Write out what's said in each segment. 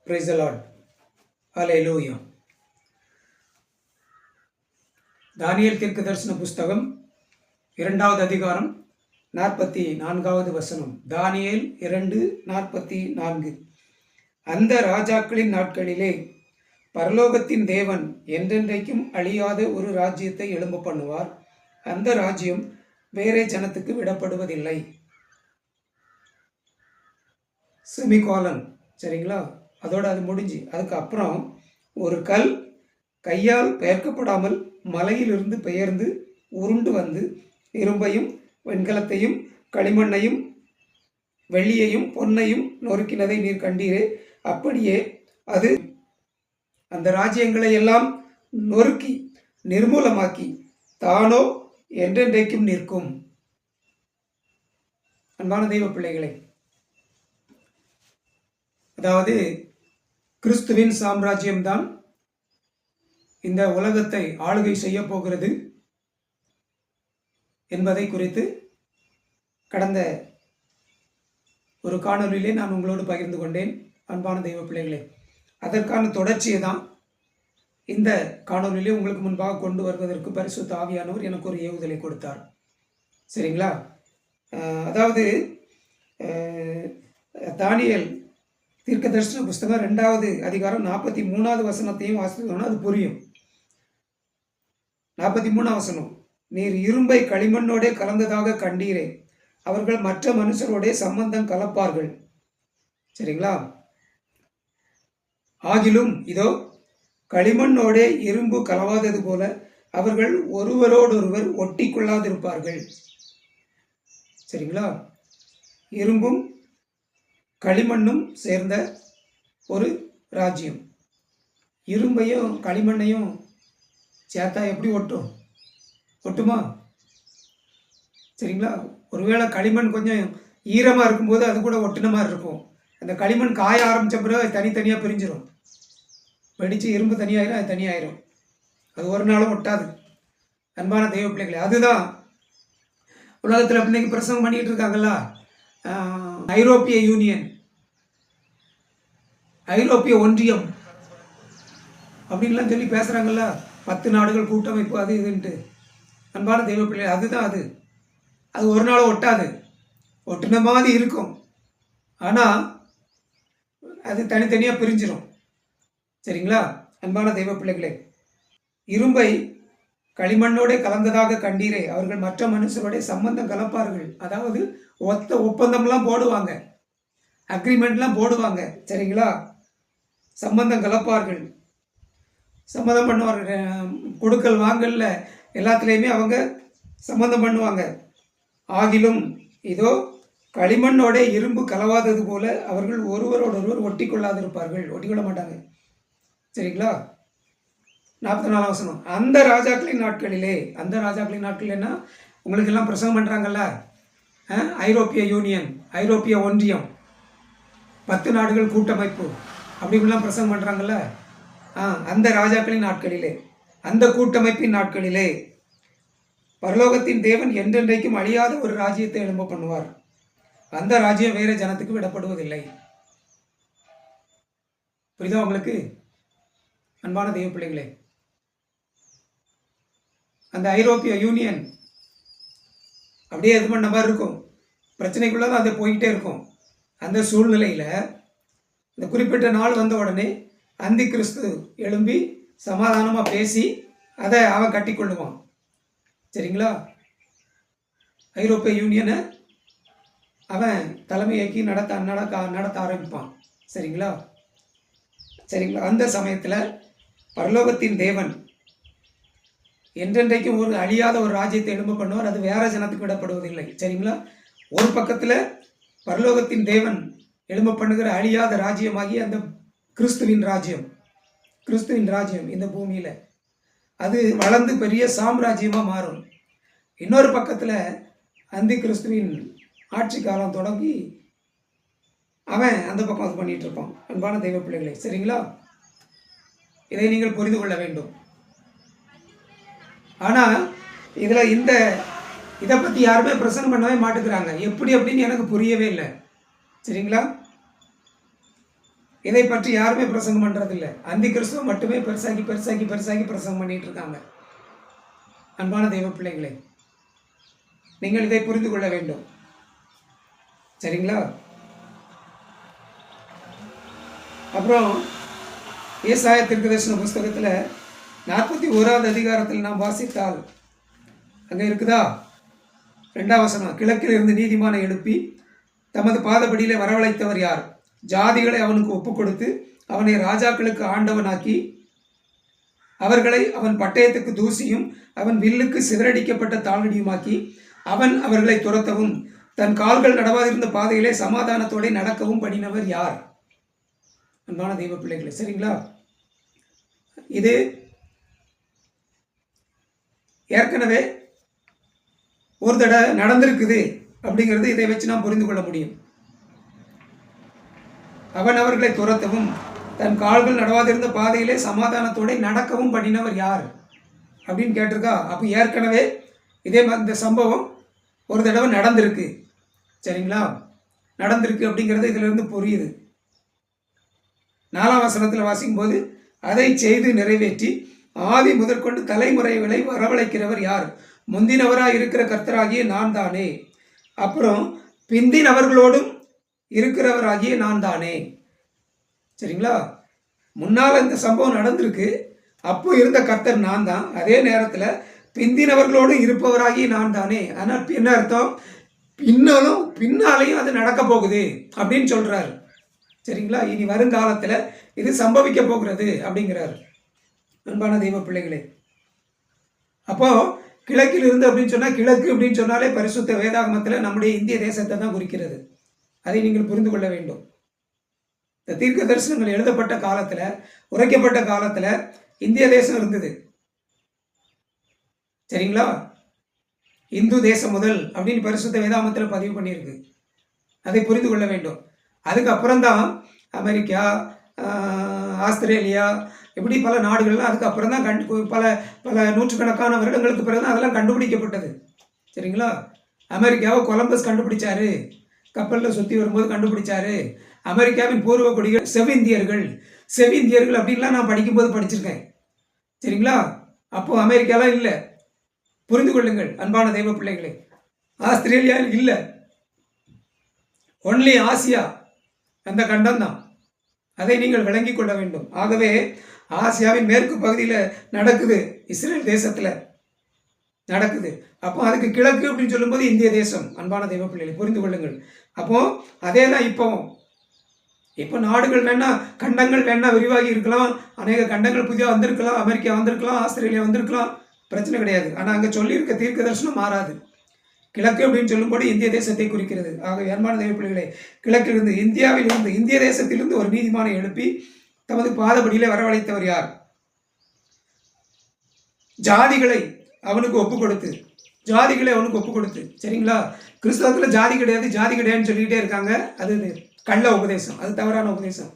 Praise the Lord. Hallelujah. தானியேல் தீர்க்கதரிசன புஸ்தகம் 2வது அதிகாரம் 44வது வசனம். தானியேல் 2:44. அந்த ராஜாக்களின் நாட்களிலே பரலோகத்தின் தேவன் என்றென்றைக்கும் அழியாத ஒரு ராஜ்யத்தை எழும்ப பண்ணுவார். அந்த ராஜ்யம் வேறே ஜனத்துக்கு விடப்படுவதில்லை. செமிகாலன். சரிங்களா? அதோடு அது முடிஞ்சு அதுக்கப்புறம் ஒரு கல் கையால் பெயர்க்கப்படாமல் மலையிலிருந்து பெயர்ந்து உருண்டு வந்து இரும்பையும் வெண்கலத்தையும் களிமண்ணையும் வெள்ளியையும் பொன்னையும் நொறுக்கினதை நீர் கண்டீரே, அப்படியே அது அந்த ராஜ்யங்களை எல்லாம் நொறுக்கி நிர்மூலமாக்கி தானோ என்றென்றைக்கும் நிற்கும். அன்பான தெய்வ பிள்ளைகளை, அதாவது கிறிஸ்துவின் சாம்ராஜ்யம்தான் இந்த உலகத்தை ஆளுகை செய்ய போகிறது என்பதை குறித்து கடந்த ஒரு காணொலியிலே நான் உங்களோடு பகிர்ந்து கொண்டேன். அன்பான தெய்வ பிள்ளைகளே, அதற்கான தொடர்ச்சியை தான் இந்த காணொலியிலே உங்களுக்கு முன்பாக கொண்டு வருவதற்கு பரிசுத்த ஆவியானவர் எனக்கு ஒரு ஏவுதலை கொடுத்தார். சரிங்களா? அதாவது தானியேல் தீர்க்கதரிசன புஸ்தகம் 2வது அதிகாரம் 43வது வசனத்தையும் வாசித்தோம்னா அது புரியும். 43 வசனம். நீர் இரும்பை களிமண்ணோடே கலந்ததாக கண்டீரே, அவர்கள் மற்ற மனுஷரோட சம்பந்தம் கலப்பார்கள். சரிங்களா? ஆகிலும் இதோ களிமண்ணோடே இரும்பு கலவாதது போல அவர்கள் ஒருவரோடொருவர் ஒட்டி கொள்ளாதிருப்பார்கள். சரிங்களா? இரும்பும் களிமண்ணும் சேர்ந்த ஒரு ராஜ்யம். இரும்பையும் களிமண்ணையும் சேர்த்தா எப்படி ஒட்டுமா? சரிங்களா? ஒருவேளை களிமண் கொஞ்சம் ஈரமாக இருக்கும்போது அது கூட ஒட்டின மாதிரி இருக்கும். அந்த களிமண் காய ஆரம்பித்த பிறகு தனித்தனியாக பிரிஞ்சிடும். வெடித்து இரும்பு தனியாயிரும், அது தனியாயிரும். அது ஒரு நாளும் ஒட்டாது. அன்பான தெய்வ பிள்ளைகளே, அதுதான் உலகத்தில் இன்னைக்கு பிரசங்கம் பண்ணிக்கிட்டு இருக்காங்கல்ல, ஐரோப்பிய யூனியன், ஐரோப்பிய ஒன்றியம் அப்படின்லாம் சொல்லி பேசுகிறாங்கல்ல, 10 நாடுகள் கூட்டமைப்பு அது இதுன்ட்டு. அன்பான தெய்வ பிள்ளை, அதுதான் அது. அது ஒரு நாள் ஒட்டாது, ஒட்டுன மாதிரி இருக்கும், ஆனால் அது தனித்தனியாக பிரிஞ்சிடும். சரிங்களா? அன்பான தெய்வ பிள்ளைகளே, இரும்பை களிமண்ணோட கலந்ததாக கண்டீரே, அவர்கள் மற்ற மனுஷரோட சம்பந்தம் கலப்பார்கள். அதாவது ஒப்பந்தம்லாம் போடுவாங்க, அக்ரிமெண்ட்லாம் போடுவாங்க. சரிங்களா? சம்பந்தம் கலப்பார்கள், சம்மதம் பண்ணுவார்கள். கொடுக்கல் வாங்கல்ல எல்லாத்துலேயுமே அவங்க சம்மந்தம் பண்ணுவாங்க. ஆகிலும் இதோ களிமண்ணோட இரும்பு கலவாதது போல அவர்கள் ஒருவரோடொருவர் ஒட்டி கொள்ளாதிருப்பார்கள். ஒட்டிக்கொள்ள மாட்டாங்க. சரிங்களா? 44 வசனம். அந்த ராஜாக்களின் நாட்களிலே, அந்த ராஜாக்களின் நாட்கள் உங்களுக்கு எல்லாம் பிரசங்கம் பண்ணுறாங்கல்ல, ஐரோப்பிய யூனியன், ஐரோப்பிய ஒன்றியம், 10 நாடுகள் கூட்டமைப்பு அப்படின்லாம் பிரசங்கம் பண்ணுறாங்கல்ல, அந்த ராஜாக்களின் நாட்களிலே, அந்த கூட்டமைப்பின் நாட்களிலே பரலோகத்தின் தேவன் என்றென்றைக்கும் அழியாத ஒரு ராஜ்யத்தை எழும்ப பண்ணுவார். அந்த ராஜ்யம் வேறு ஜனத்துக்கு விடப்படுவதில்லை. புரியுதா உங்களுக்கு அன்பான தெய்வ பிள்ளைகளே? அந்த ஐரோப்பிய யூனியன் அப்படியே இது பண்ண மாதிரி இருக்கும், பிரச்சனைக்குள்ளதான் அது போய்கிட்டே இருக்கும். அந்த சூழ்நிலையில் இந்த குறிப்பிட்ட நாள் வந்த உடனே அந்தி கிறிஸ்து எழும்பி சமாதானமாக பேசி அதை அவன் கட்டி கொள்ளுவான். சரிங்களா? ஐரோப்பிய யூனியனை அவன் தலைமையாக்கி நடத்த ஆரம்பிப்பான். சரிங்களா? அந்த சமயத்தில் பரலோகத்தின் தேவன் என்றென்றைக்கும் ஒரு அழியாத ஒரு ராஜ்யத்தை எழும்ப பண்ணுவார். அது வேற ஜனத்துக்கு விடப்படுவதில்லை. சரிங்களா? ஒரு பக்கத்தில் பரலோகத்தின் தேவன் எழும்ப பண்ணுகிற அழியாத ராஜ்யமாகி அந்த கிறிஸ்துவின் ராஜ்யம் இந்த பூமியில் அது வளர்ந்து பெரிய சாம்ராஜ்யமாக மாறும். இன்னொரு பக்கத்தில் அந்தி கிறிஸ்துவின் ஆட்சி காலம் தொடங்கி அவன் அந்த பக்கம் அது பண்ணிட்டு இருப்பான். அன்பான தெய்வ பிள்ளைகளை, சரிங்களா? இதை நீங்கள் புரிந்து கொள்ள வேண்டும். ஆனால் இதில் இதை பற்றி யாருமே பிரசங்கம் பண்ணவே மாட்டேங்கிறாங்க. எப்படி அப்படின்னு எனக்கு புரியவே இல்லை. சரிங்களா? இதை பற்றி யாருமே பிரசங்கம் பண்ணுறதில்லை. அந்தி கிறிஸ்துவ மட்டுமே பெருசாக்கி பெருசாக்கி பெருசாக்கி பிரசங்கம் பண்ணிட்டு இருக்காங்க. அன்பான தெய்வ பிள்ளைகளே, நீங்கள் இதை புரிந்து கொள்ள வேண்டும். சரிங்களா? அப்புறம் ஏசாயா தீர்க்கதரிசன புஸ்தகத்தில் 41வது அதிகாரத்தில் நாம் வாசித்தால் அங்கே இருக்குதா? 2ஆம் வசனம், கிழக்கில் இருந்து நீதிமானை எழுப்பி தமது பாதபடியிலே வரவழைத்தவர் யார்? ஜாதிகளை அவனுக்கு ஒப்பு கொடுத்து அவனை ராஜாக்களுக்கு ஆண்டவனாக்கி அவர்களை அவன் பட்டயத்துக்கு தூசியும் அவன் வில்லுக்கு சிதறடிக்கப்பட்ட தாழ்வடியுமாக்கி அவன் அவர்களை துரத்தவும் தன் கால்கள் நடவாதிருந்த பாதையிலே சமாதானத்தோடு நடக்கவும் பண்ணினவர் யார்? அன்பான தெய்வ பிள்ளைகளே, சரிங்களா? இது ஏற்கனவே ஒரு தடவை நடந்திருக்குது அப்படிங்கிறது இதை வச்சு நாம் புரிந்து கொள்ள முடியும். அவன் அவர்களை துரத்தவும் தன் கால்கள் நடவாதிருந்த பாதையிலே சமாதானத்தோடு நடக்கவும் பண்ணினவர் யார் அப்படின்னு கேட்டிருக்கா. அப்போ ஏற்கனவே இதே இந்த சம்பவம் ஒரு தடவை நடந்திருக்கு. சரிங்களா? நடந்திருக்கு அப்படிங்கிறது இதிலிருந்து புரியுது. 4ஆம் வசனத்தில் வாசிக்கும்போது அதை செய்து நிறைவேற்றி ஆதி முதற்கொண்டு தலைமுறைகளை வரவழைக்கிறவர் யார்? முந்தினவராக இருக்கிற கர்த்தராகிய நான் தானே, அப்புறம் பிந்தினவர்களோடும் இருக்கிறவராகிய நான் தானே. சரிங்களா? முன்னால் இந்த சம்பவம் நடந்திருக்கு, அப்போ இருந்த கர்த்தர் நான் தான். அதே நேரத்தில் பிந்தினவர்களோடும் இருப்பவராகிய நான் தானே. ஆனால் என்ன அர்த்தம்? பின்னாலையும் அது நடக்க போகுது அப்படின்னு சொல்றாரு. சரிங்களா? இனி வருங்காலத்தில் இது சம்பவிக்க போகிறது அப்படிங்கிறார். அன்பான தெய்வ பிள்ளைகளே, அப்போ கிழக்கில் இருந்து அப்படின்னு சொன்னால், கிழக்கு அப்படின்னு சொன்னாலே பரிசுத்த வேதாகமத்தில் நம்முடைய இந்திய தேசத்தை தான் குறிக்கிறது. அதை நீங்கள் புரிந்து கொள்ள வேண்டும். இந்த தீர்க்க தரிசனங்கள் எழுதப்பட்ட காலத்தில், உரைக்கப்பட்ட காலத்தில் இந்திய தேசம் இருந்தது. சரிங்களா? இந்து தேசம் முதல் அப்படின்னு பரிசுத்த வேதாகமத்தில் பதிவு பண்ணியிருக்கு. அதை புரிந்து கொள்ள வேண்டும். அதுக்கப்புறம்தான் அமெரிக்கா, ஆஸ்திரேலியா, இப்படி பல நாடுகள்லாம் அதுக்கப்புறம் தான் பல பல நூற்றுக்கணக்கான வருடங்களுக்கு பிறகு தான் அதெல்லாம் கண்டுபிடிக்கப்பட்டது. சரிங்களா? அமெரிக்காவை கொலம்பஸ் கண்டுபிடிச்சாரு, கப்பலில் சுற்றி வரும்போது கண்டுபிடிச்சாரு. அமெரிக்காவின் பூர்வ குடிகள் செவிந்தியர்கள் அப்படின்லாம் நான் படிக்கும்போது படிச்சிருக்கேன். சரிங்களா? அப்போது அமெரிக்காலாம் இல்லை. புரிந்து கொள்ளுங்கள் அன்பான தெய்வ பிள்ளைகளே. ஆஸ்திரேலியா இல்லை, ஒன்லி ஆசியா, அந்த கண்டம் தான். அதை நீங்கள் விளங்கி கொள்ள வேண்டும். ஆகவே ஆசியாவின் மேற்கு பகுதியில் நடக்குது, இஸ்ரேல் தேசத்தில் நடக்குது. அப்போ அதுக்கு கிழக்கு அப்படின்னு சொல்லும்போது இந்திய தேசம். அன்பான தெய்வ பிள்ளைகளை புரிந்து கொள்ளுங்கள். அப்போ அதே தான் இப்போ நாடுகள் வேணா, கண்டங்கள் வேணா விரிவாகி இருக்கலாம், அநேக கண்டங்கள் புதிதாக வந்திருக்கலாம், அமெரிக்கா வந்திருக்கலாம், ஆஸ்திரேலியா வந்திருக்கலாம், பிரச்சனை கிடையாது. ஆனால் அங்கே சொல்லியிருக்க தீர்க்க தரிசனம் மாறாது. கிழக்கு அப்படின்னு சொல்லும்போது இந்திய தேசத்தை குறிக்கிறது. ஆக அன்பான தெய்வ பிள்ளைகளே, கிழக்கிலிருந்து, இந்தியாவிலிருந்து, இந்திய தேசத்திலிருந்து ஒரு நீதிமானை எழுப்பி தமது பாதபடியிலே வரவழைத்தவர் யார்? ஜாதிகளை அவனுக்கு ஒப்பு கொடுத்து. சரிங்களா? கிறிஸ்தவத்தில் ஜாதி கிடையாதுன்னு சொல்லிக்கிட்டே இருக்காங்க. அது கள்ள உபதேசம், அது தவறான உபதேசம்.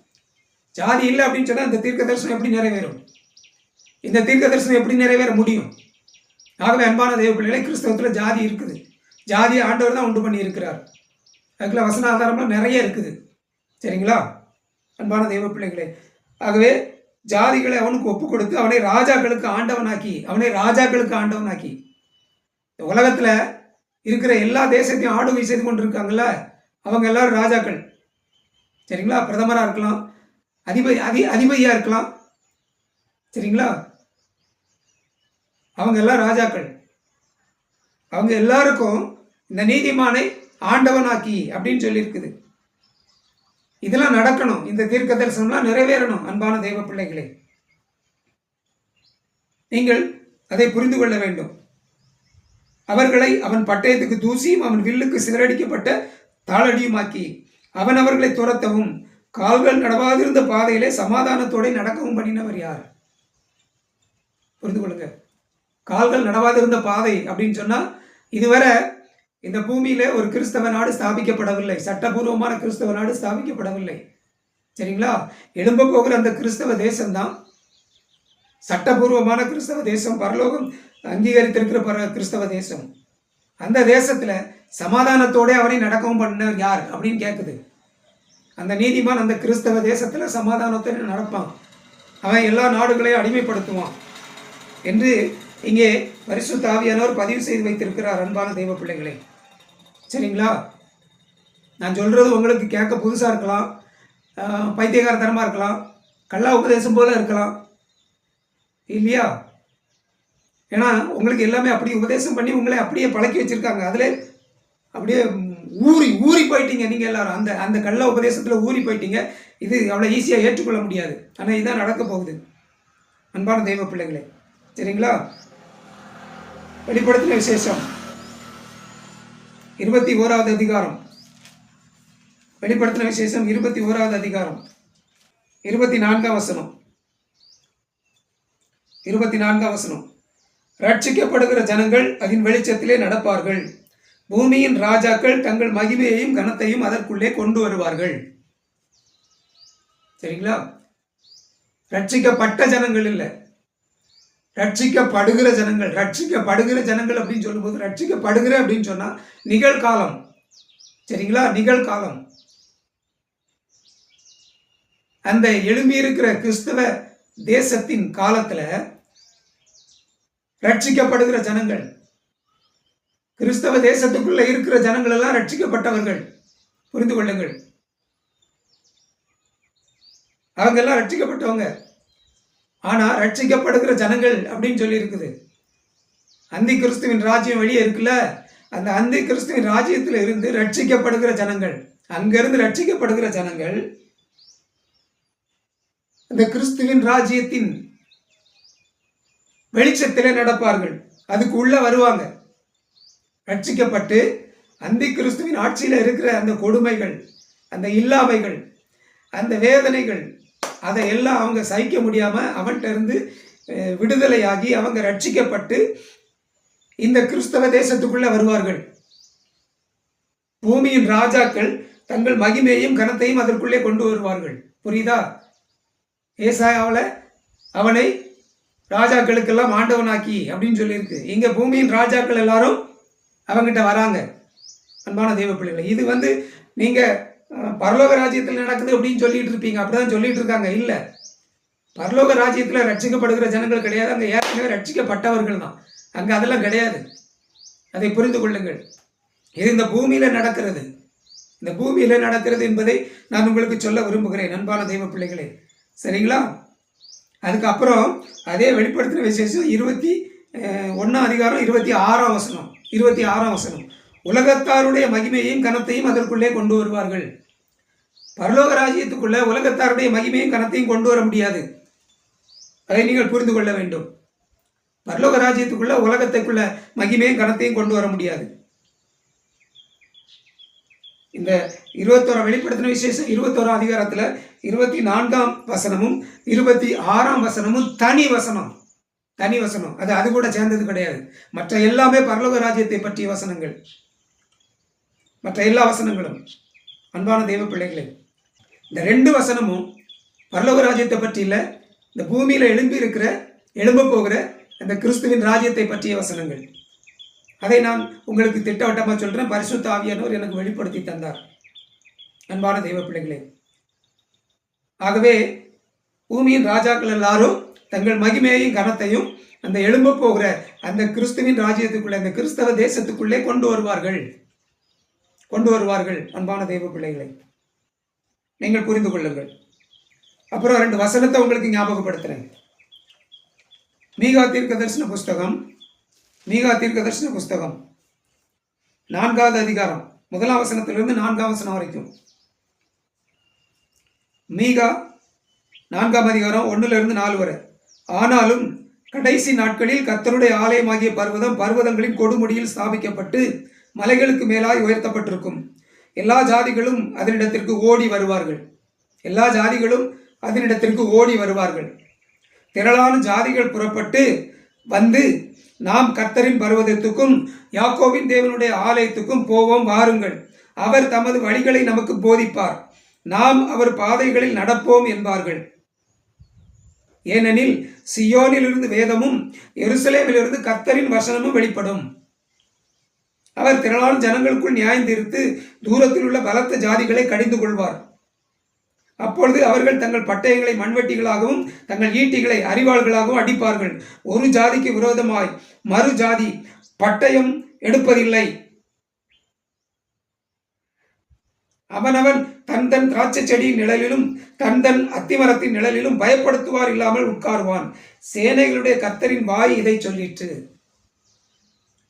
ஜாதி இல்லை அப்படின்னு சொன்னால் இந்த தீர்க்க தரிசனம் எப்படி நிறைவேறும்? இந்த தீர்க்க தரிசனம் எப்படி நிறைவேற முடியும்? ஆகவே அன்பான தெய்வ பிள்ளைகளை, கிறிஸ்தவத்தில் ஜாதி இருக்குது. ஜாதியை ஆண்டவர் தான் உண்டு பண்ணி இருக்கிறார். அதுக்குள்ள வசன ஆதாரம்லாம் நிறைய இருக்குது. சரிங்களா? அன்பான தெய்வ பிள்ளைகளே, ஆகவே ஜாதிகளை அவனுக்கு ஒப்பு கொடுத்து அவனை ராஜாக்களுக்கு ஆண்டவனாக்கி உலகத்தில் இருக்கிற எல்லா தேசத்தையும் ஆளுகை செய்து கொண்டு இருக்காங்கல்ல, அவங்க எல்லாரும் ராஜாக்கள். சரிங்களா? பிரதமராக இருக்கலாம், அதிபதியாக இருக்கலாம். சரிங்களா? அவங்க எல்லாம் ராஜாக்கள். அவங்க எல்லாருக்கும் இந்த நீதிமானை ஆண்டவனாக்கி அப்படின்னு சொல்லியிருக்குது. இதெல்லாம் நடக்கணும், இந்த தீர்க்க தரிசனம்லாம் நிறைவேறணும். அன்பான தெய்வ பிள்ளைகளே, நீங்கள் அதை புரிந்து கொள்ள வேண்டும். அவர்களை அவன் பட்டயத்துக்கு தூசியும் அவன் வில்லுக்கு சிதறடிக்கப்பட்ட தாளடியுமாக்கி அவன் அவர்களை துரத்தவும் கால்கள் நடவாதிருந்த பாதையிலே சமாதானத்தோடு நடக்கவும் பண்ணினவர் யார்? புரிந்து கொள்ளுங்க. கால்கள் நடவாதிருந்த பாதை அப்படின்னு சொன்னா, இதுவரை இந்த பூமியில ஒரு கிறிஸ்தவ நாடு ஸ்தாபிக்கப்படவில்லை, சட்டபூர்வமான கிறிஸ்தவ நாடு ஸ்தாபிக்கப்படவில்லை. சரிங்களா? எழும்ப போகிற அந்த கிறிஸ்தவ தேசம்தான் சட்டபூர்வமான கிறிஸ்தவ தேசம், பரலோகம் அங்கீகரித்திருக்கிற கிறிஸ்தவ தேசம். அந்த தேசத்துல சமாதானத்தோட அவனை நடக்கவும் பண்ணவர் யார் அப்படின்னு கேட்குது. அந்த நீதிமான் அந்த கிறிஸ்தவ தேசத்தில் சமாதானத்தை நடப்பான், அவன் எல்லா நாடுகளையும் அடிமைப்படுத்துவான் என்று இங்கே பரிசுத்த ஆவியானவர் பதிவு செய்து வைத்திருக்கிறார். அன்பான தெய்வ பிள்ளைகளே, சரிங்களா? நான் சொல்கிறது உங்களுக்கு கேட்க புதுசாக இருக்கலாம், பைத்தியகாரத்தனமாக இருக்கலாம், கள்ளா உபதேசம் போல இருக்கலாம், இல்லையா? ஏன்னா உங்களுக்கு எல்லாமே அப்படி உபதேசம் பண்ணி உங்களை அப்படியே பழக்கி வச்சுருக்காங்க. அதில் அப்படியே ஊறி போயிட்டீங்க நீங்கள் எல்லாரும். அந்த கள்ள உபதேசத்தில் ஊறி போயிட்டீங்க. இது அவ்வளோ ஈஸியாக ஏற்றுக்கொள்ள முடியாது. ஆனால் இதுதான் நடக்க போகுது அன்பான தெய்வ பிள்ளைகளே, சரிங்களா? வெளிப்படுத்தின விசேஷம் 21வது அதிகாரம். வெளிப்படுத்தின விசேஷம் 21வது அதிகாரம் 24ஆம் வசனம். 24ஆம் வசனம். ரட்சிக்கப்படுகிற ஜனங்கள் அதன் வெளிச்சத்திலே நடப்பார்கள், பூமியின் ராஜாக்கள் தங்கள் மகிமையையும் கனத்தையும் அதற்குள்ளே கொண்டு வருவார்கள். சரிங்களா? ரட்சிக்கப்பட்ட ஜனங்கள் இல்லை, ரட்சிக்கப்படுகிற ஜனங்கள். ரட்சிக்கப்படுகிற ஜனங்கள் அப்படின்னு சொல்லும்போது, ரட்சிக்கப்படுகிற அப்படின்னு சொன்னா நிகழ்காலம், சரிங்களா? நிகழ்காலம். அந்த எழும்பியிருக்கிற கிறிஸ்தவ தேசத்தின் காலத்துல ரட்சிக்கப்படுகிற ஜனங்கள், கிறிஸ்தவ தேசத்துக்குள்ள இருக்கிற ஜனங்கள் எல்லாம் ரட்சிக்கப்பட்டவர்கள், புரிந்து கொள்ளுங்கள். அவங்க எல்லாம் ரட்சிக்கப்பட்டவங்க. ஆனா ரட்சிக்கப்படுகிற ஜனங்கள் அப்படின்னு சொல்லி இருக்குது. அந்தி கிறிஸ்துவின் ராஜ்யம் வெளியே இருக்குல்ல, அந்த அந்தி கிறிஸ்துவின் ராஜ்யத்தில் இருந்து ரட்சிக்கப்படுகிற ஜனங்கள், அங்கிருந்து ரட்சிக்கப்படுகிற ஜனங்கள் அந்த கிறிஸ்துவின் ராஜ்யத்தின் வெளிச்சத்திலே நடப்பார்கள், அதுக்கு உள்ள வருவாங்க. ரட்சிக்கப்பட்டு அந்தி கிறிஸ்துவின் ஆட்சியில் இருக்கிற அந்த கொடுமைகள், அந்த இல்லாமைகள், அந்த வேதனைகள், அதை எல்லாம் அவங்க சகிக்க முடியாம அவன்கிட்ட இருந்து விடுதலையாகி அவங்க ரட்சிக்கப்பட்டு இந்த கிறிஸ்தவ தேசத்துக்குள்ள வருவார்கள். பூமியின் ராஜாக்கள் தங்கள் மகிமையையும் கனத்தையும் அதற்குள்ளே கொண்டு வருவார்கள். புரியுதா? ஏசாயாவில் அவனை ராஜாக்களுக்கெல்லாம் ஆண்டவனாக்கி அப்படின்னு சொல்லியிருக்கு. இங்க பூமியின் ராஜாக்கள் எல்லாரும் அவங்கிட்ட வராங்க. அன்பான தெய்வ பிள்ளைகளை, இது நீங்க பரலோக ராஜ்யத்தில் நடக்குது அப்படின்னு சொல்லிட்டு இருப்பீங்க, அப்படிதான் சொல்லிட்டு இருக்காங்க. இல்ல, பரலோக ராஜ்யத்தில் ரட்சிக்கப்படுகிற ஜனங்கள் கிடையாது, அங்க ஏற்கனவே ரட்சிக்கப்பட்டவர்கள் தான். அங்க அதெல்லாம் கிடையாது. அதை புரிந்து கொள்ளுங்கள். இது இந்த பூமியில நடக்கிறது. இந்த பூமியில நடக்கிறது என்பதை நான் உங்களுக்கு சொல்ல விரும்புகிறேன் அன்பான தெய்வ பிள்ளைகளே, சரிங்களா? அதுக்கப்புறம் அதே வெளிப்படுத்தின விசேஷம் 21ஆம் அதிகாரம் 26ஆம் வசனம். 26ஆம் வசனம். உலகத்தாருடைய மகிமையையும் கனத்தையும் அதற்குள்ளே கொண்டு வருவார்கள். பரலோக ராஜ்யத்துக்குள்ள உலகத்தாருடைய மகிமையும் கனத்தையும் கொண்டு வர முடியாது. அதை நீங்கள் புரிந்து கொள்ள வேண்டும். பரலோக ராஜ்யத்துக்குள்ள உலகத்துக்குள்ள மகிமையும் கனத்தையும் கொண்டு வர முடியாது. இந்த 21 வெளிப்படுத்தின விசேஷம் 21ஆம் அதிகாரத்துல 24ஆம் வசனமும் 26ஆம் வசனமும் தனி வசனம். தனி வசனம். அது கூட சேர்ந்தது கிடையாது. மற்ற எல்லாமே பரலோக ராஜ்யத்தை பற்றிய வசனங்கள். மற்ற எல்லா வசனங்களும். அன்பான தெய்வ பிள்ளைகளே, இந்த 2 வசனமும் பரலோக ராஜ்யத்தை பற்றி இல்லை, இந்த பூமியில எழும்ப போகிற அந்த கிறிஸ்துவின் ராஜ்யத்தை பற்றிய வசனங்கள். அதை நான் உங்களுக்கு திட்டவட்டமாக சொல்றேன். பரிசுத்த ஆவியானவர் எனக்கு வெளிப்படுத்தி தந்தார் அன்பான தெய்வ பிள்ளைகளே. ஆகவே பூமியின் ராஜாக்கள் எல்லாரும் தங்கள் மகிமையையும் கனத்தையும் அந்த எழும்ப போகிற அந்த கிறிஸ்துவின் ராஜ்யத்துக்குள்ளே, அந்த கிறிஸ்தவ தேசத்துக்குள்ளே கொண்டு வருவார்கள் அன்பான தெய்வ பிள்ளைகளை, நீங்கள் புரிந்து கொள்ளுங்கள். அப்புறம் 2 வசனத்தை உங்களுக்கு ஞாபகப்படுத்துறேன். மீகா தீர்க்கதரிசன புஸ்தகம் 4வது அதிகாரம் 1ஆம் வசனத்திலிருந்து 4ஆம் வசனம் வரைக்கும். மீகா 4ஆம் அதிகாரம் 1லிருந்து 4 வரை. ஆனாலும் கடைசி நாட்களில் கர்த்தருடைய ஆலயமாகிய பர்வதங்களின் கொடுமுடியில் ஸ்தாபிக்கப்பட்டு மலைகளுக்கு மேலாய் உயர்த்தப்பட்டிருக்கும். எல்லா ஜாதிகளும் அதனிடத்திற்கு ஓடி வருவார்கள். திரளான ஜாதிகள் புறப்பட்டு வந்து, நாம் கர்த்தரின் பர்வதத்துக்கும் யாக்கோபின் தேவனுடைய ஆலயத்துக்கும் போவோம், வாருங்கள். அவர் தமது வழிகளை நமக்கு போதிப்பார், நாம் அவர் பாதைகளில் நடப்போம் என்பார்கள். ஏனெனில் சியோனிலிருந்து வேதமும் எருசலேமிலிருந்து கர்த்தரின் வசனமும் வெளிப்படும். அவர் திரளான ஜனங்களுக்குள் நியாயம் தீர்த்து தூரத்தில் உள்ள பலத்த ஜாதிகளை கடிந்து கொள்வார். அப்பொழுது அவர்கள் தங்கள் பட்டயங்களை மண்வெட்டிகளாகவும் தங்கள் ஈட்டிகளை அரிவாள்களாகவும் அடிப்பார்கள். ஒரு ஜாதிக்கு விரோதமாய் மறு ஜாதி பட்டயம் எடுப்பதில்லை. அவனவன் தன் தன் திராட்சை செடியின் நிழலிலும் தன் தன் அத்திமரத்தின் நிழலிலும் பயப்படுத்துவார் இல்லாமல் உட்காருவான். சேனைகளுடைய கர்த்தரின் வாய் இதை சொல்லிற்று.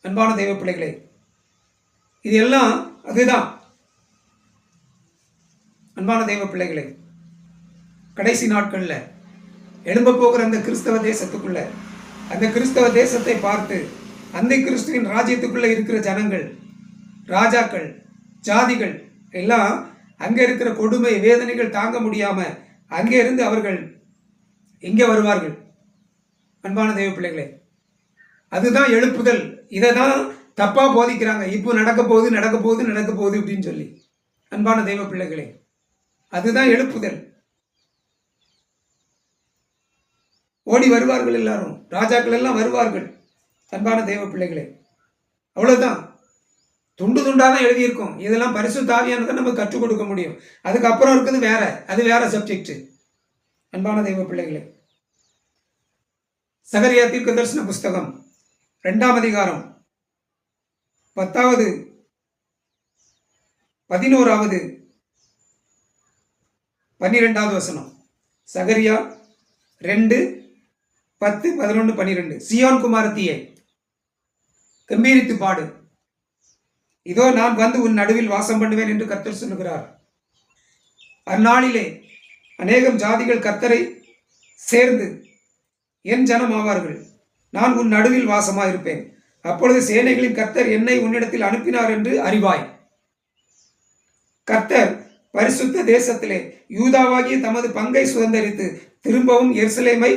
அன்பான தெய்வ பிள்ளைகளே, இது எல்லாம் அதுதான். அன்பான தெய்வ பிள்ளைகளே, கடைசி நாட்கள்ல எழும்ப போகிற அந்த கிறிஸ்தவ தேசத்துக்குள்ள, அந்த கிறிஸ்தவ தேசத்தை பார்த்து அந்த கிறிஸ்துவின் ராஜ்யத்துக்குள்ள இருக்கிற ஜனங்கள், ராஜாக்கள், ஜாதிகள் எல்லாம் அங்கே இருக்கிற கொடுமை வேதனைகள் தாங்க முடியாம அங்கே இருந்து அவர்கள் எங்கே வருவார்கள். அன்பான தெய்வ பிள்ளைகளே, அதுதான் எழுப்புதல். இதை தான் தப்பா போதிக்கிறாங்க. இப்போ நடக்க போகுது அப்படின்னு சொல்லி. அன்பான தெய்வ பிள்ளைகளே, அதுதான் எழுப்புதல். ஓடி வருவார்கள், எல்லாரும் ராஜாக்கள் எல்லாம் வருவார்கள். அன்பான தெய்வ பிள்ளைகளே, அவ்வளவுதான். துண்டு துண்டாதான் எழுதியிருக்கும். இதெல்லாம் பரிசுத்த ஆவியானதை நம்ம கற்றுக் கொடுக்க முடியும். அதுக்கப்புறம் இருக்குது வேற, அது வேற சப்ஜெக்ட். அன்பான தெய்வ பிள்ளைகளே, சகரியா தீர்க்கதரிசன புஸ்தகம் 2ஆம் அதிகாரம் 10வது 11வது 12வது வசனம். சகரியா 2, 10, 11, 12. சீயோன் குமாரத்தியே, கம்பீரித்து பாடு, இதோ நான் வந்து உன் நடுவில் வாசம் பண்ணுவேன் என்று கர்த்தர் சொல்லுகிறார். அந்நாளிலே அநேகம் ஜாதிகள் கர்த்தரை சேர்ந்து என் ஜனம் ஆவார்கள். நான் உன் நடுவில் வாசமாயிருப்பேன். அப்பொழுது சேனைகளின் கர்த்தர் என்னை உன்னிடத்தில் அனுப்பினார் என்று அறிவாய். கர்த்தர் பரிசுத்த தேசத்திலே யூதாவாகிய தமது பங்கை சுதந்தரித்து திரும்பவும் எருசலேமை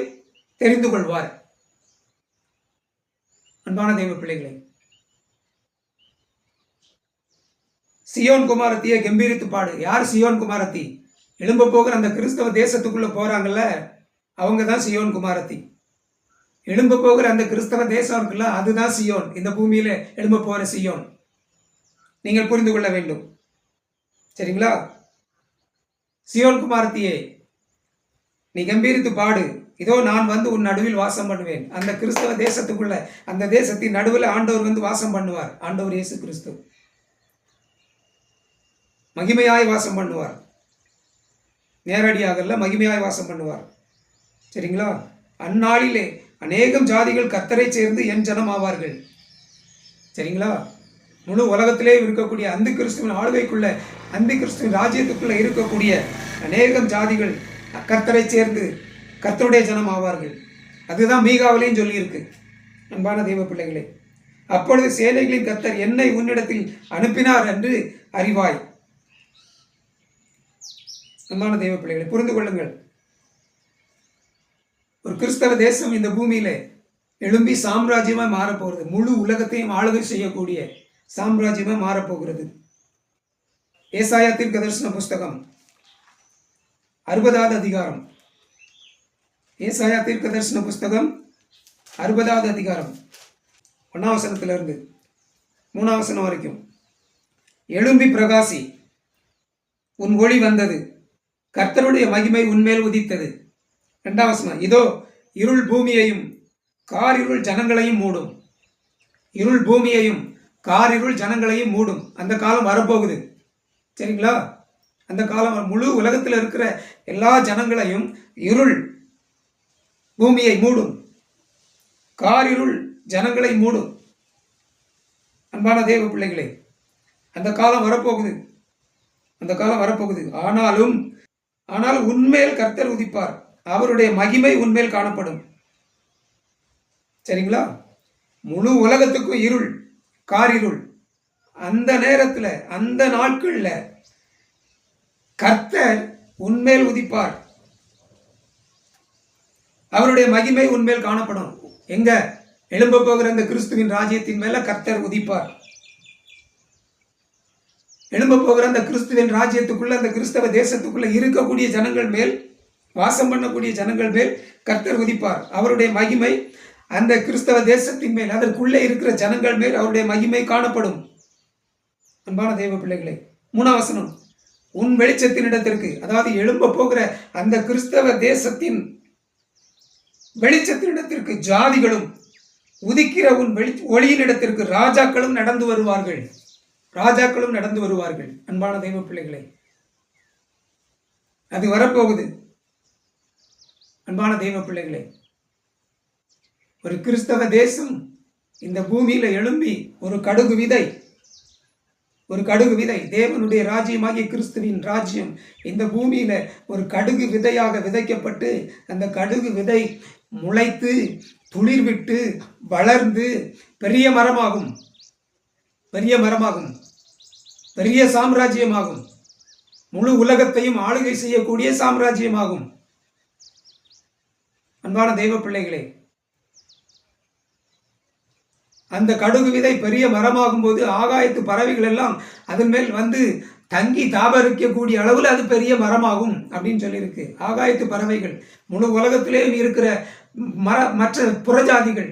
தெரிந்து கொள்வார். அன்பான தெய்வ பிள்ளைகளே, சியோன் குமாரத்தியை கம்பீரித்து பாடு. யார் சியோன் குமாரத்தி? எழும்ப போகிற அந்த கிறிஸ்தவ தேசத்துக்குள்ள போறாங்கல்ல, அவங்க தான் சியோன் குமாரத்தி. எழும்ப போகிற அந்த கிறிஸ்தவ தேசம் இருக்குல்ல, அதுதான் சியோன். இந்த பூமியில எழும்ப போகிற சியோன். நீங்கள் புரிந்து கொள்ள வேண்டும். சரிங்களா? சியோன் குமாரத்தியே, நீ கம்பீரித்து பாடு, இதோ நான் வந்து உன் நடுவில் வாசம் பண்ணுவேன். அந்த கிறிஸ்தவ தேசத்துக்குள்ள, அந்த தேசத்தின் நடுவில் ஆண்டவர் வந்து வாசம் பண்ணுவார். ஆண்டவர் இயேசு கிறிஸ்து மகிமையாய் வாசம் பண்ணுவார். நேரடியாக மகிமையாய் வாசம் பண்ணுவார். சரிங்களா? அந்நாளிலே அநேகம் ஜாதிகள் கர்த்தரை சேர்ந்து என் ஜனம் ஆவார்கள். சரிங்களா? முழு உலகத்திலே இருக்கக்கூடிய அந்த கிறிஸ்துவின் ஆளுகைக்குள்ள, அந்த கிறிஸ்துவின் ராஜ்யத்துக்குள்ள இருக்கக்கூடிய அநேகம் ஜாதிகள் கர்த்தரை சேர்ந்து கர்த்தருடைய ஜனம் ஆவார்கள். அதுதான் மீகாவிலையும் சொல்லியிருக்கு. அன்பான தெய்வ பிள்ளைகளே, அப்பொழுது சேனைகளின் கர்த்தர் என்னை உன்னிடத்தில் அனுப்பினார் என்று அறிவாய். அன்பான தெய்வ பிள்ளைகளை புரிந்து கொள்ளுங்கள். ஒரு கிறிஸ்தவ தேசம் இந்த பூமியில எழும்பி சாம்ராஜ்யமாய் மாறப்போகிறது. முழு உலகத்தையும் ஆளுகை செய்யக்கூடிய சாம்ராஜ்யமாய் மாறப்போகிறது. ஏசாயா தீர்க்கதரிசன புஸ்தகம் 60வது அதிகாரம். ஏசாயா தீர்க்கதரிசன புஸ்தகம் 60வது அதிகாரம் 1ஆம் வசனத்திலிருந்து 3ஆம் வசனம் வரைக்கும். எழும்பி பிரகாசி, உன் ஒளி வந்தது, கர்த்தருடைய மகிமை உன்மேல் உதித்தது. 2ஆம் வசனம், இதோ இருள் பூமியையும் காரிருள் ஜனங்களையும் மூடும். இருள் பூமியையும் காரிருள் ஜனங்களையும் மூடும். அந்த காலம் வரப்போகுது. சரிங்களா? அந்த காலம் முழு உலகத்தில் இருக்கிற எல்லா ஜனங்களையும் இருள் பூமியை மூடும், காரிருள் ஜனங்களை மூடும். அன்பான தேவ பிள்ளைகளே, அந்த காலம் வரப்போகுது. அந்த காலம் வரப்போகுது. ஆனாலும் உன்மேல் கர்த்தர் உதிப்பார், அவருடைய மகிமை உன்மேல் காணப்படும். சரிங்களா? முழு உலகத்துக்கும் இருள், காரிருள். அந்த நேரத்துல, அந்த நாட்கள்ல கர்த்தர் உன்மேல் உதிப்பார், அவருடைய மகிமை உன்மேல் காணப்படும். எங்க? எழும்ப போகிற அந்த கிறிஸ்துவின் ராஜ்யத்தின் மேல கர்த்தர் உதிப்பார். எழும்ப போகிற அந்த கிறிஸ்துவின் ராஜ்யத்துக்குள்ள, அந்த கிறிஸ்தவ தேசத்துக்குள்ள இருக்கக்கூடிய ஜனங்கள் மேல், வாசம் பண்ணக்கூடிய ஜனங்கள் மேல் கர்த்தர் உதிப்பார். அவருடைய மகிமை அந்த கிறிஸ்தவ தேசத்தின் மேல், அதற்குள்ளே இருக்கிற ஜனங்கள் மேல் அவருடைய மகிமை காணப்படும். அன்பான தேவ பிள்ளைகளே, 3ஆம் வசனம், உன் வெளிச்சத்தினிடத்திற்கு, அதாவது எழும்ப போகிற அந்த கிறிஸ்தவ தேசத்தின் வெளிச்சத்தினிடத்திற்கு ஜாதிகளும், உதிக்கிற உன் ஒளியினிடத்திற்கு ராஜாக்களும் நடந்து வருவார்கள். ராஜாக்களும் நடந்து வருவார்கள். அன்பான தெய்வ பிள்ளைகளே, அது வரப்போகுது. அன்பான தெய்வ பிள்ளைகளே, ஒரு கிறிஸ்தவ தேசம் இந்த பூமியில எழும்பி ஒரு கடுகு விதை, தேவனுடைய ராஜ்யமாகிய கிறிஸ்துவின் ராஜ்யம் இந்த பூமியில ஒரு கடுகு விதையாக விதைக்கப்பட்டு, அந்த கடுகு விதை முளைத்து துளிர்விட்டு வளர்ந்து பெரிய மரமாகும், பெரிய சாம்ராஜ்யமாகும், முழு உலகத்தையும் ஆளுகை செய்யக்கூடிய சாம்ராஜ்யமாகும். அன்பான தெய்வ பிள்ளைகளே, அந்த கடுகு விதை பெரிய மரமாகும் போது ஆகாயத்து பறவைகள் எல்லாம் அதன் மேல் வந்து தங்கி தாபரிக்கக்கூடிய அளவில் அது பெரிய மரமாகும் அப்படின்னு சொல்லியிருக்கு. ஆகாயத்து பறவைகள், முழு உலகத்திலேயும் இருக்கிற மற்ற புறஜாதிகள்,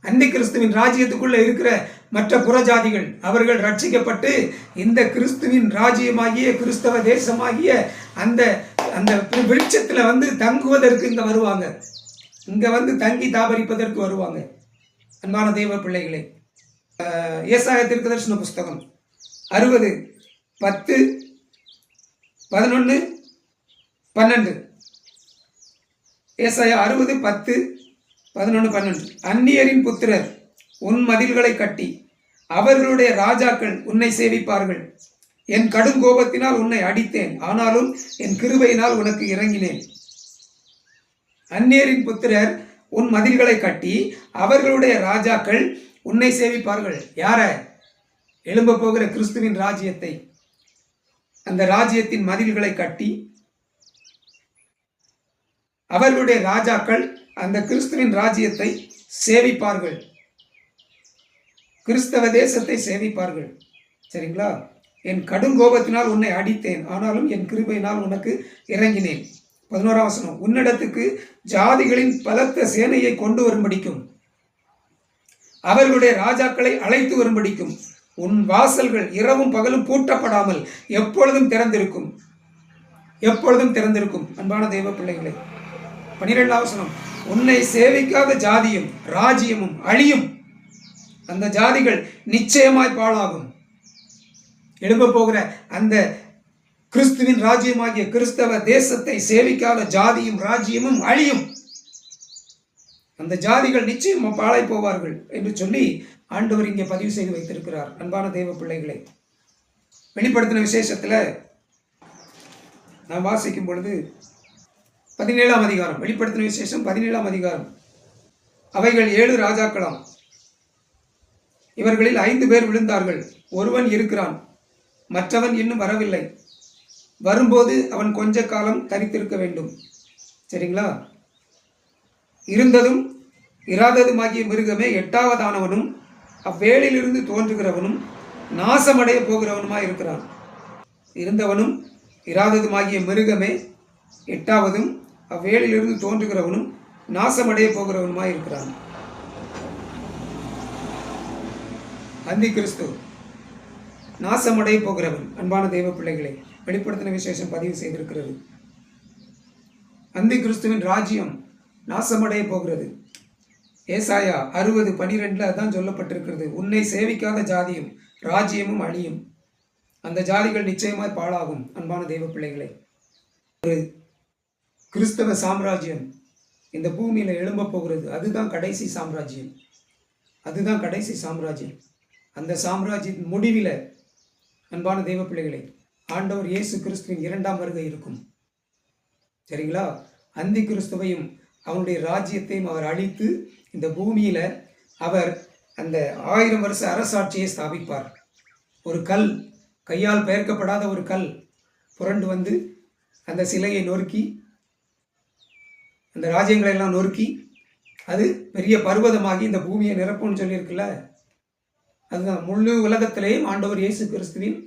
அந்தி கிறிஸ்துவின் ராஜ்யத்துக்குள்ள இருக்கிற மற்ற புறஜாதிகள், அவர்கள் ரட்சிக்கப்பட்டு இந்த கிறிஸ்துவின் ராஜ்யமாகிய கிறிஸ்தவ தேசமாகிய அந்த அந்த விருட்சத்தில் வந்து தங்குவதற்கு இங்கே வருவாங்க. இங்கே வந்து தங்கி தாபரிப்பதற்கு வருவாங்க. அன்பான தெய்வ பிள்ளைகளே, ஏசாயா தீர்க்கதரிசன புஸ்தகம் 60:10-11-12. ஏசாயா 60:10-11-12. அந்நியரின் புத்திரர் உன் மதில்களை கட்டி அவர்களுடைய ராஜாக்கள் உன்னை சேவிப்பார்கள். என் கடும் கோபத்தினால் உன்னை அடித்தேன், ஆனாலும் என் கிருபையினால் உனக்கு இறங்கினேன். அந்நியரின் புத்திரர் உன் மதில்களை கட்டி அவர்களுடைய ராஜாக்கள் உன்னை சேவிப்பார்கள். யார? எழும்ப போகிற கிறிஸ்துவின் ராஜ்யத்தை, அந்த ராஜ்யத்தின் மதில்களை கட்டி அவர்களுடைய ராஜாக்கள் அந்த கிறிஸ்துவின் ராஜ்யத்தை சேவிப்பார்கள், கிறிஸ்தவ தேசத்தை சேவிப்பார்கள். சரிங்களா? என் கடும் கோபத்தினால் உன்னை அடித்தேன், ஆனாலும் என் கிருபையினால் உனக்கு இறங்கினேன். 11ஆம் வசனம். உன்னிடத்துக்கு ஜாதிகளின் பலத்த சேனையை கொண்டு வரும்படிக்கும் அவர்களுடைய ராஜாக்களை அழைத்து வரும்படிக்கும் உன் வாசல்கள் இரவும் பகலும் பூட்டப்படாமல் எப்பொழுதும் திறந்திருக்கும், எப்பொழுதும் திறந்திருக்கும். அன்பான தெய்வ பிள்ளைகளே, 12ஆம் வசனம். உன்னை சேவிக்காத ஜாதியும் ராஜ்யமும் அழியும், அந்த ஜாதிகள் நிச்சயமாய் பாழாகும். எழும்ப போகிற அந்த கிறிஸ்துவின் ராஜ்யமாகிய கிறிஸ்தவ தேசத்தை சேவிக்காத ஜாதியும் ராஜ்யமும் அழியும், அந்த ஜாதிகள் நிச்சயம் பாழாய் போவார்கள் என்று சொல்லி ஆண்டவர் இங்கே பதிவு செய்து வைத்திருக்கிறார். அன்பான தெய்வ பிள்ளைகளை, வெளிப்படுத்தின விசேஷத்தில் நாம் வாசிக்கும் பொழுது 17ஆம் அதிகாரம், வெளிப்படுத்தின விசேஷம் 17ஆம் அதிகாரம். அவைகள் 7 ராஜாக்களாம். இவர்களில் 5 பேர் விழுந்தார்கள், ஒருவன் இருக்கிறான், மற்றவன் இன்னும் வரவில்லை. வரும்போது அவன் கொஞ்ச காலம் தரித்திருக்க வேண்டும். சரிங்களா? இருந்ததும் இராததுமாகிய மிருகமே 8வதானவனும் அவ்வேளிலிருந்து தோன்றுகிறவனும் நாசமடைய போகிறவனுமாய் இருக்கிறான். இருந்தவனும் இராததுமாகிய மிருகமே 8வதும் அவ்வேளிலிருந்து தோன்றுகிறவனும் நாசமடைய போகிறவனுமாய் இருக்கிறான். அந்தி கிறிஸ்து நாசமடைய போகிறவன். அன்பான தெய்வ பிள்ளைகளை, வெளிப்படுத்தின விசேஷம் பதிவு செய்திருக்கிறது. அந்தி கிறிஸ்துவின் ராஜ்யம் நாசமடைய போகிறது. ஏசாயா 60:12 அதான் சொல்லப்பட்டிருக்கிறது. உன்னை சேவிக்காத ஜாதியும் ராஜ்யமும் அழியும், அந்த ஜாதிகள் நிச்சயமாய் பாழாகும். அன்பான தெய்வ பிள்ளைகளை, ஒரு கிறிஸ்தவ சாம்ராஜ்யம் இந்த பூமியில எழும்ப போகிறது. அதுதான் கடைசி சாம்ராஜ்யம், அதுதான் கடைசி சாம்ராஜ்யம். அந்த சாம்ராஜ்யத்தின் முடிவில் அன்பான தெய்வ பிள்ளைகளை, ஆண்டவர் இயேசு கிறிஸ்துவின் 2ஆம் வருகை இருக்கும். சரிங்களா? அந்தி கிறிஸ்துவையும் அவனுடைய ராஜ்யத்தையும் அவர் அழித்து இந்த பூமியில அவர் அந்த 1000 வருஷ அரசாட்சியை ஸ்தாபிப்பார். ஒரு கல், கையால் பெயர்க்கப்படாத ஒரு கல் புரண்டு வந்து அந்த சிலையை நொறுக்கி, அந்த ராஜ்யங்களை எல்லாம் நொறுக்கி அது பெரிய பர்வதமாகி இந்த பூமியை நிரப்பும்னு சொல்லியிருக்குல்ல, அதுதான் முழு உலகத்திலேயும் ஆண்டவர் இயேசு கிறிஸ்துவின்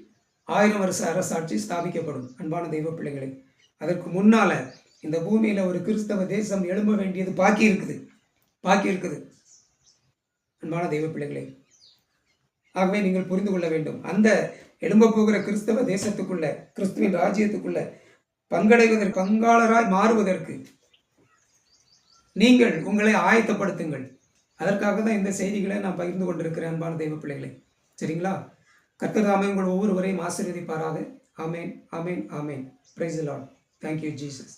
1000 வருஷ அரசாட்சி ஸ்தாபிக்கப்படும். அன்பான தெய்வ பிள்ளைகளை, அதற்கு முன்னால இந்த பூமியில ஒரு கிறிஸ்தவ தேசம் எழும்ப வேண்டியது பாக்கி இருக்குது. அன்பான தெய்வ பிள்ளைகளை, ஆகவே நீங்கள் புரிந்து கொள்ள வேண்டும், அந்த எழும்ப போகிற கிறிஸ்தவ தேசத்துக்குள்ள, கிறிஸ்துவின் ராஜ்யத்துக்குள்ள பங்கடைவதற்கு, பங்காளராய் மாறுவதற்கு நீங்கள் உங்களை ஆயத்தப்படுத்துங்கள். அதற்காக தான் இந்த செய்திகளை நான் பகிர்ந்து கொண்டிருக்கிறேன் அன்பான தெய்வ பிள்ளைகளை. சரிங்களா? கர்த்தர் தாமே உங்கள் ஒவ்வொருவரையும் ஆசீர்வதிப்பாராக. ஆமேன், ஆமேன், ஆமேன். Praise the Lord. Thank you Jesus.